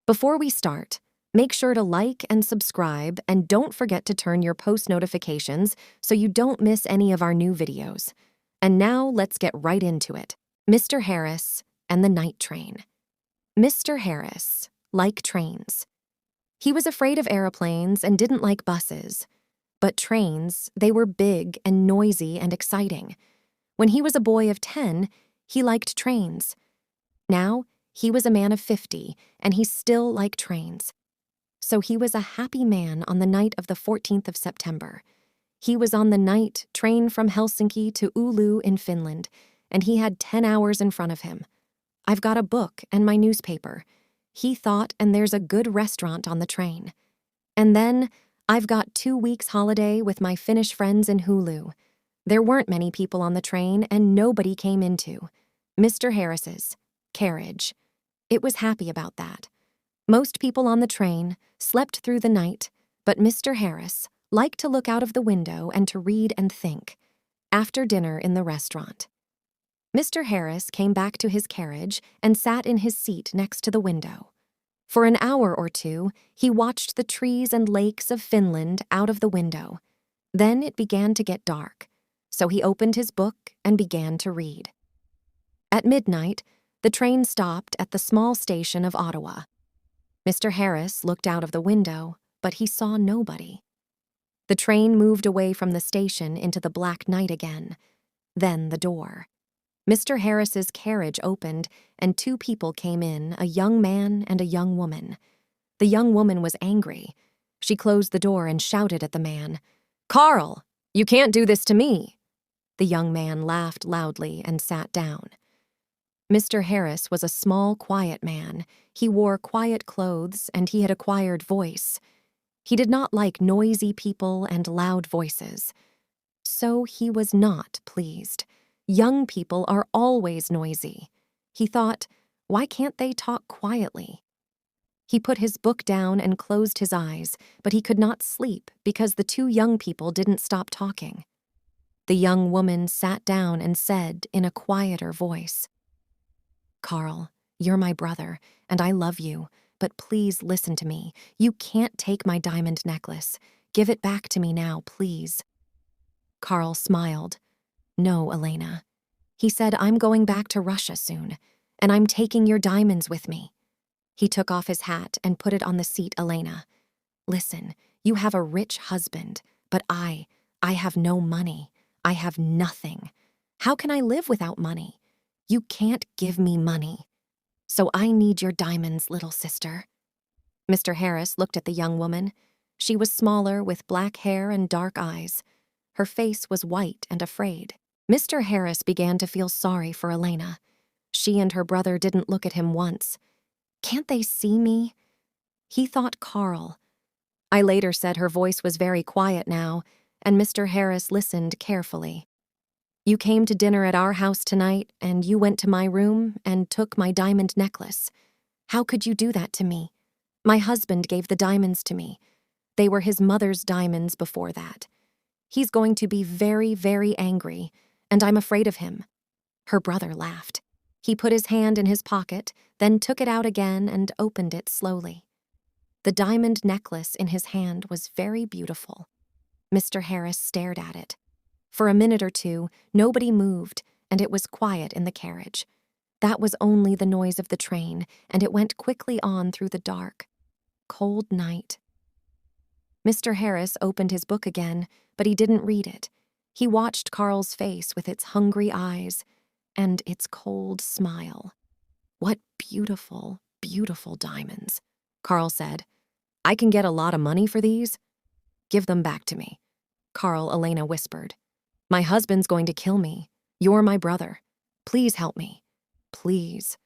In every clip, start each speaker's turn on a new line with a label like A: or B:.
A: Before we start, make sure to like and subscribe, and don't forget to turn your post notifications so you don't miss any of our new videos. And now let's get right into it. Mr. Harris and the Night Train. Mr. Harris liked trains. He was afraid of airplanes and didn't like buses. But trains, they were big and noisy and exciting. When he was a boy of 10, he liked trains. Now, he was a man of 50, and he still liked trains. So he was a happy man on the night of the 14th of September. He was on the night train from Helsinki to Oulu in Finland, and he had 10 hours in front of him. I've got a book and my newspaper. He thought, and there's a good restaurant on the train. And then, I've got 2 weeks holiday with my Finnish friends in Oulu. There weren't many people on the train, and nobody came into Mr. Harris's carriage. It was happy about that. Most people on the train slept through the night, but Mr. Harris liked to look out of the window and to read and think. After dinner in the restaurant, Mr. Harris came back to his carriage and sat in his seat next to the window. For an hour or two, he watched the trees and lakes of Finland out of the window. Then it began to get dark, so he opened his book and began to read. At midnight, the train stopped at the small station of Ottawa. Mr. Harris looked out of the window, but he saw nobody. The train moved away from the station into the black night again. Then the door. Mr. Harris's carriage opened, and 2 people came in, a young man and a young woman. The young woman was angry. She closed the door and shouted at the man, "Carl, you can't do this to me." The young man laughed loudly and sat down. Mr. Harris was a small, quiet man. He wore quiet clothes, and he had a quiet voice. He did not like noisy people and loud voices. So he was not pleased. Young people are always noisy. He thought, why can't they talk quietly? He put his book down and closed his eyes, but he could not sleep because the 2 young people didn't stop talking. The young woman sat down and said in a quieter voice, "Carl, you're my brother, and I love you, but please listen to me. You can't take my diamond necklace. Give it back to me now, please." Carl smiled. "No, Elena." He said, "I'm going back to Russia soon, and I'm taking your diamonds with me." He took off his hat and put it on the seat, Elena. "Listen, you have a rich husband, but I have no money. I have nothing. How can I live without money? You can't give me money. So I need your diamonds, little sister." Mr. Harris looked at the young woman. She was smaller, with black hair and dark eyes. Her face was white and afraid. Mr. Harris began to feel sorry for Elena. She and her brother didn't look at him once. Can't they see me? He thought Carl. I later said her voice was very quiet now, and Mr. Harris listened carefully. "You came to dinner at our house tonight, and you went to my room and took my diamond necklace. How could you do that to me? My husband gave the diamonds to me. They were his mother's diamonds before that. He's going to be very, very angry, and I'm afraid of him." Her brother laughed. He put his hand in his pocket, then took it out again and opened it slowly. The diamond necklace in his hand was very beautiful. Mr. Harris stared at it. For a minute or two, nobody moved, and it was quiet in the carriage. That was only the noise of the train, and it went quickly on through the dark, cold night. Mr. Harris opened his book again, but he didn't read it. He watched Carl's face with its hungry eyes and its cold smile. "What beautiful, beautiful diamonds," Carl said. "I can get a lot of money for these?" "Give them back to me," Elena whispered. "My husband's going to kill me. You're my brother. Please help me. Please."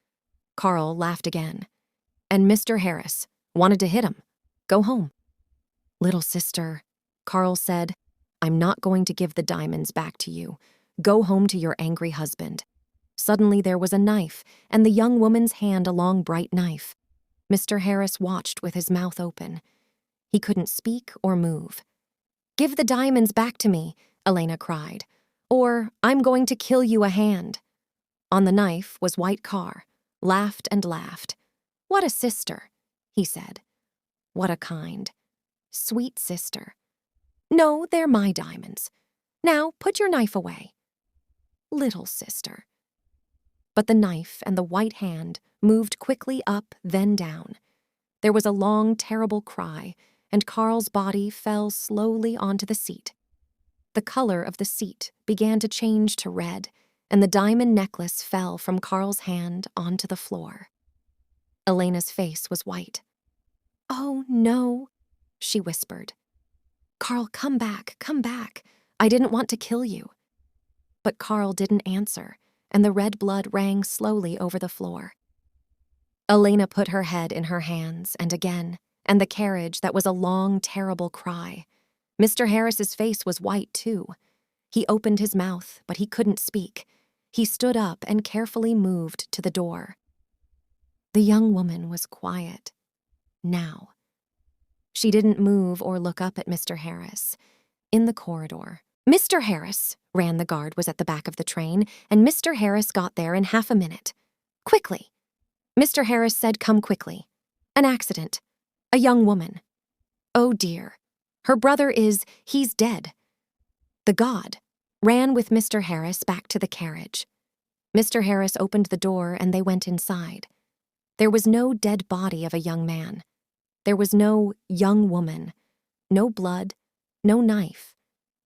A: Carl laughed again. And Mr. Harris wanted to hit him. "Go home." "Little sister," Carl said, "I'm not going to give the diamonds back to you. Go home to your angry husband." Suddenly there was a knife, and the young woman's hand a long bright knife. Mr. Harris watched with his mouth open. He couldn't speak or move. "Give the diamonds back to me," Elena cried, "or I'm going to kill you a hand." On the knife was White Car, laughed and laughed. What a sister! he said. What a kind, sweet sister. No, they're my diamonds. Now put your knife away. Little sister. But the knife and the white hand moved quickly up, then down. There was a long, terrible cry, and Carl's body fell slowly onto the seat. The color of the seat began to change to red, and the diamond necklace fell from Carl's hand onto the floor. Elena's face was white. Oh, no, she whispered. Carl, come back, come back. I didn't want to kill you. But Carl didn't answer, and the red blood rang slowly over the floor. Elena put her head in her hands, and again, and the carriage that was a long, terrible cry. Mr. Harris's face was white, too. He opened his mouth, but he couldn't speak. He stood up and carefully moved to the door. The young woman was quiet. Now. She didn't move or look up at Mr. Harris. In the corridor, Mr. Harris, ran the guard, was at the back of the train, and Mr. Harris got there in half a minute. Quickly. Mr. Harris said, come quickly. An accident. A young woman. Oh dear. Her brother he's dead. The god ran with Mr. Harris back to the carriage. Mr. Harris opened the door and they went inside. There was no dead body of a young man. There was no young woman. No blood. No knife.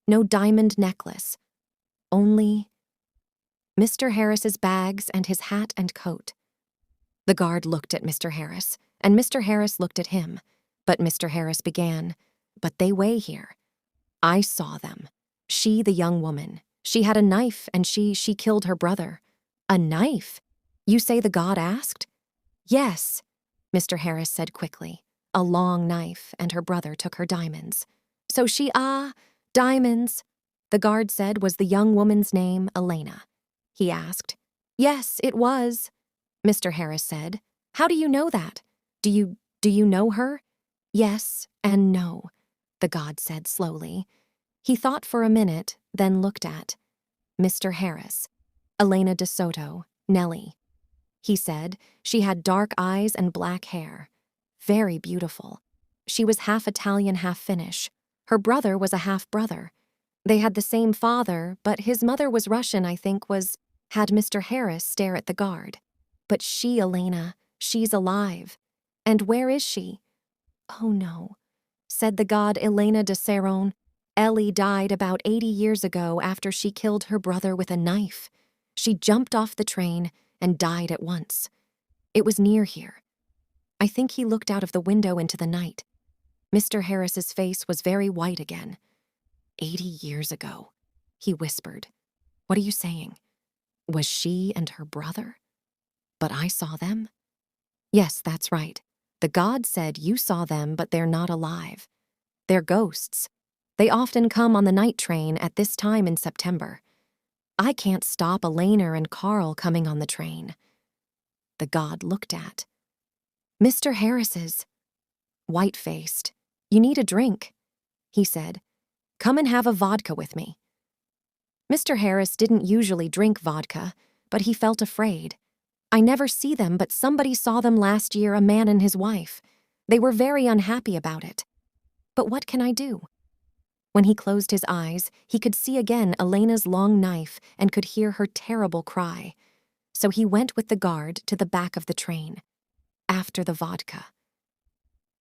A: No diamond necklace. Only Mr. Harris's bags and his hat and coat. The guard looked at Mr. Harris, and Mr. Harris looked at him. But Mr. Harris began, but they weigh here. I saw them. She, the young woman. She had a knife, and she killed her brother. A knife? You say the god asked? Yes, Mr. Harris said quickly. A long knife, and her brother took her diamonds. So diamonds, the guard said. Was the young woman's name Elena? He asked. Yes, it was, Mr. Harris said. How do you know that? Do you know her? Yes and no, the god said slowly. He thought for a minute, then looked at Mr. Harris. Elena de Soto, Nellie. He said. She had dark eyes and black hair. Very beautiful. She was half Italian, half Finnish. Her brother was a half-brother. They had the same father, but his mother was Russian, I think, had Mr. Harris stare at the guard. But she, Elena, she's alive. And where is she? Oh, no, said the god. Elena de Saron. Ellie died about 80 years ago after she killed her brother with a knife. She jumped off the train and died at once. It was near here. I think he looked out of the window into the night. Mr. Harris's face was very white again. 80 years ago, he whispered. What are you saying? Was she and her brother? But I saw them? Yes, that's right. The god said you saw them, but they're not alive. They're ghosts. They often come on the night train at this time in September. I can't stop Elena and Carl coming on the train. The god looked at Mr. Harris's. White-faced. You need a drink, he said. Come and have a vodka with me. Mr. Harris didn't usually drink vodka, but he felt afraid. I never see them, but somebody saw them last year, a man and his wife. They were very unhappy about it. But what can I do? When he closed his eyes, he could see again Elena's long knife and could hear her terrible cry. So he went with the guard to the back of the train. After the vodka.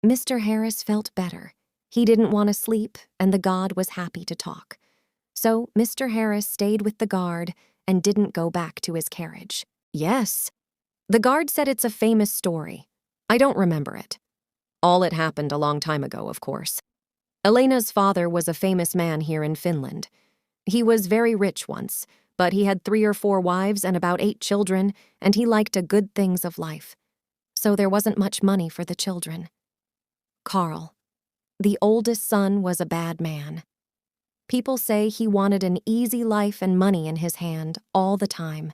A: Mr. Harris felt better. He didn't want to sleep, and the god was happy to talk. So Mr. Harris stayed with the guard and didn't go back to his carriage. Yes. The guard said it's a famous story. I don't remember it. All it happened a long time ago, of course. Elena's father was a famous man here in Finland. He was very rich once, but he had 3 or 4 wives and about 8 children, and he liked the good things of life. So there wasn't much money for the children. Carl, the oldest son, was a bad man. People say he wanted an easy life and money in his hand all the time.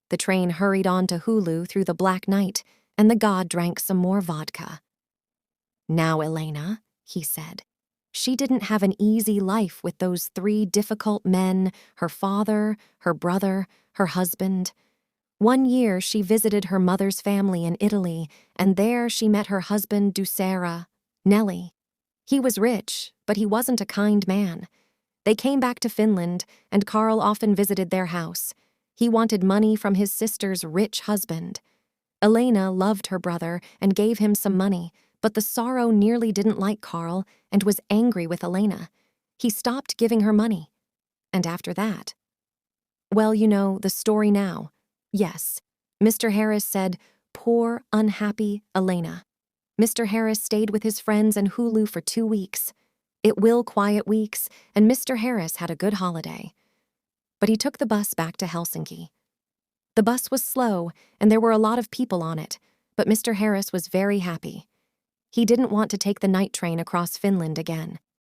A: The train hurried on to Hulu through the black night, and the god drank some more vodka. Now, Elena, he said, she didn't have an easy life with those 3 difficult men, her father, her brother, her husband. One year, she visited her mother's family in Italy, and there she met her husband, Ducera, Nelly. He was rich, but he wasn't a kind man. They came back to Finland, and Carl often visited their house. He wanted money from his sister's rich husband. Elena loved her brother and gave him some money, but the Sorrow nearly didn't like Carl and was angry with Elena. He stopped giving her money. And after that, well, you know the story now. Yes, Mr. Harris said, "Poor, unhappy Elena." Mr. Harris stayed with his friends in Hulu for 2 weeks. It will quiet weeks, and Mr. Harris had a good holiday. But he took the bus back to Helsinki. The bus was slow, and there were a lot of people on it, but Mr. Harris was very happy. He didn't want to take the night train across Finland again.